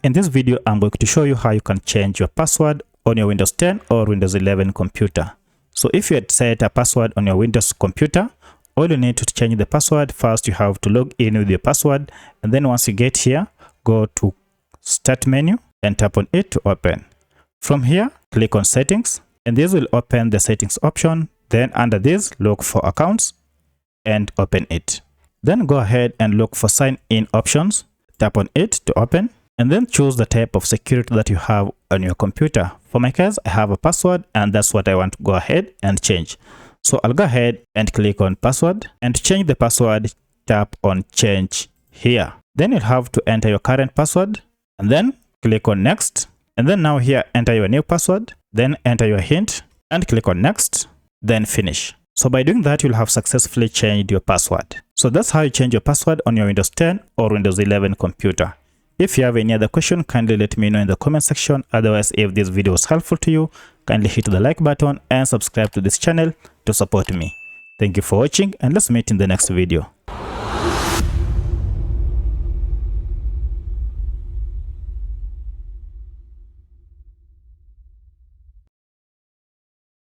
In this video, I'm going to show you how you can change your password on your Windows 10 or Windows 11 computer. So if you had set a password on your Windows computer, all you need to change the password, first you have to log in with your password, and then once you get here, go to Start menu and tap on it to open. From here, click on Settings, and this will open the Settings option. Then under this, look for Accounts and open it. Then go ahead and look for Sign In options. Tap on it to open, and then choose the type of security that you have on your computer. For my case, I have a password, and that's what I want to go ahead and change. So I'll go ahead and click on Password, and to change the password, tap on Change here. Then you'll have to enter your current password, and then click on Next. And then now here, enter your new password, then enter your hint, and click on Next, then Finish. So by doing that, you'll have successfully changed your password. So that's how you change your password on your Windows 10 or Windows 11 computer. If you have any other question, kindly let me know in the comment section. Otherwise, if this video was helpful to you, kindly hit the like button and subscribe to this channel to support me. Thank you for watching, and let's meet in the next video.